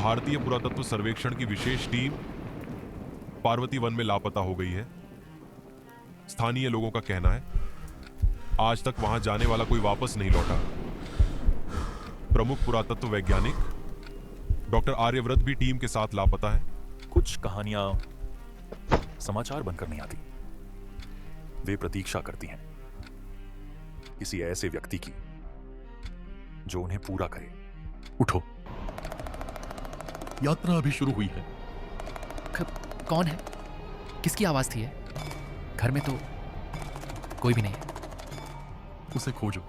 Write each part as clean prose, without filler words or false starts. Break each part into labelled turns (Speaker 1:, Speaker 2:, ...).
Speaker 1: भारतीय पुरातत्व सर्वेक्षण की विशेष टीम पार्वती वन में लापता हो गई है। स्थानीय लोगों का कहना है आज तक वहां जाने वाला कोई वापस नहीं लौटा। प्रमुख पुरातत्व वैज्ञानिक डॉक्टर आर्यव्रत भी टीम के साथ लापता है।
Speaker 2: कुछ कहानियां समाचार बनकर नहीं आती, वे प्रतीक्षा करती हैं किसी ऐसे व्यक्ति की जो उन्हें पूरा करे। उठो,
Speaker 3: यात्रा अभी शुरू हुई है।
Speaker 4: कौन है? किसकी आवाज थी? घर में तो कोई भी नहीं है।
Speaker 3: उसे खोजो।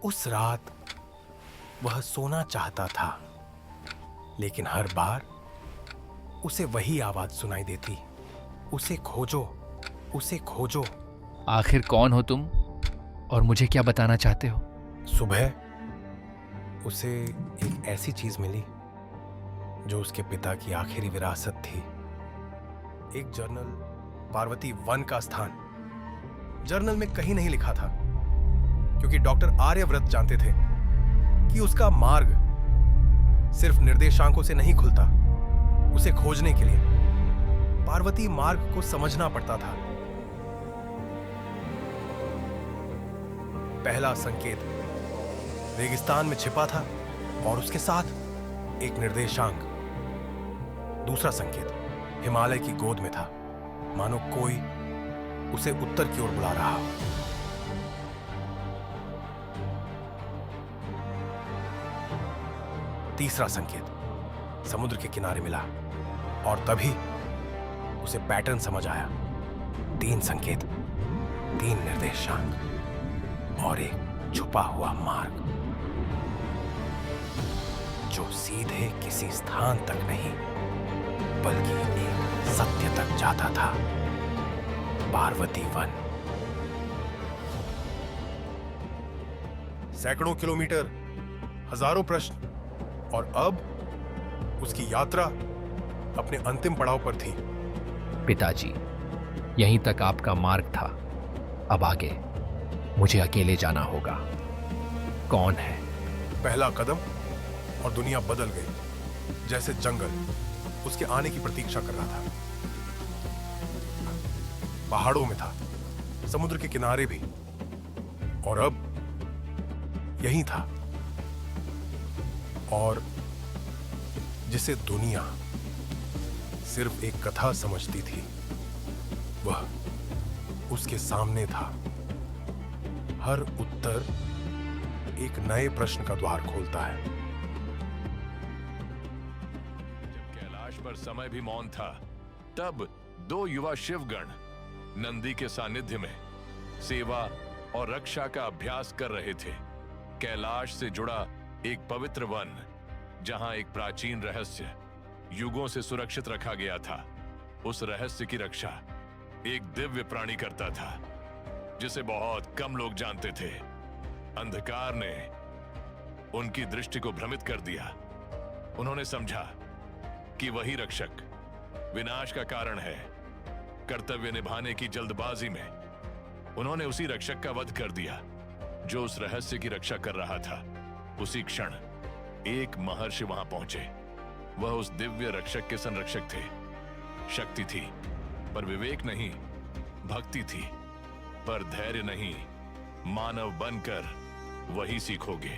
Speaker 5: उस रात वह सोना चाहता था, लेकिन हर बार उसे वही आवाज सुनाई देती, उसे खोजो, उसे खोजो।
Speaker 4: आखिर कौन हो तुम और मुझे क्या बताना चाहते हो?
Speaker 5: सुबह उसे एक ऐसी चीज मिली जो उसके पिता की आखिरी विरासत थी। एक जर्नल, पार्वती वन का स्थान। जर्नल में कहीं नहीं लिखा था, क्योंकि डॉक्टर आर्यव्रत जानते थे कि उसका मार्ग सिर्फ निर्देशांकों से नहीं खुलता। उसे खोजने के लिए पार्वती मार्ग को समझना पड़ता था। पहला संकेत रेगिस्तान में छिपा था और उसके साथ एक निर्देशांक। दूसरा संकेत हिमालय की गोद में था, मानो कोई उसे उत्तर की ओर बुला रहा हो। तीसरा संकेत समुद्र के किनारे मिला और तभी उसे पैटर्न समझ आया। 3 संकेत, 3 निर्देशांक और एक छुपा हुआ मार्ग जो सीधे किसी स्थान तक नहीं बल्कि एक सत्य तक जाता था। पार्वती वन। सैकड़ों किलोमीटर, हजारों प्रश्न, और अब उसकी यात्रा अपने अंतिम पड़ाव पर थी।
Speaker 4: पिताजी, यहीं तक आपका मार्ग था। अब आगे मुझे अकेले जाना होगा। कौन है?
Speaker 5: पहला कदम और दुनिया बदल गई, जैसे जंगल उसके आने की प्रतीक्षा कर रहा था। पहाड़ों में था, समुद्र के किनारे भी, और अब यही था। और जिसे दुनिया सिर्फ एक कथा समझती थी, वह उसके सामने था। हर उत्तर एक नए प्रश्न का द्वार खोलता है।
Speaker 6: जब कैलाश पर समय भी मौन था, तब 2 युवा शिवगण नंदी के सानिध्य में सेवा और रक्षा का अभ्यास कर रहे थे। कैलाश से जुड़ा एक पवित्र वन, जहां एक प्राचीन रहस्य युगों से सुरक्षित रखा गया था। उस रहस्य की रक्षा एक दिव्य प्राणी करता था, जिसे बहुत कम लोग जानते थे। अंधकार ने उनकी दृष्टि को भ्रमित कर दिया। उन्होंने समझा कि वही रक्षक विनाश का कारण है। कर्तव्य निभाने की जल्दबाजी में उन्होंने उसी रक्षक का वध कर दिया जो उस रहस्य की रक्षा कर रहा था। उसी क्षण एक महर्षि वहां पहुंचे। वह उस दिव्य रक्षक के संरक्षक थे। शक्ति थी पर विवेक नहीं, भक्ति थी पर धैर्य नहीं। मानव बनकर वही सीखोगे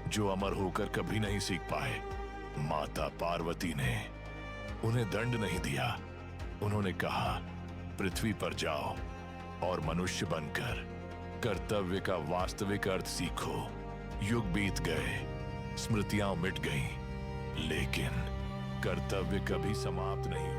Speaker 6: जो अमर होकर कभी नहीं सीख पाए। माता पार्वती ने उन्हें दंड नहीं दिया। उन्होंने कहा, पृथ्वी पर जाओ और मनुष्य बनकर कर्तव्य का वास्तविक अर्थ सीखो। युग बीत गए, स्मृतियां मिट गईं, लेकिन कर्तव्य कभी समाप्त नहीं हुआ।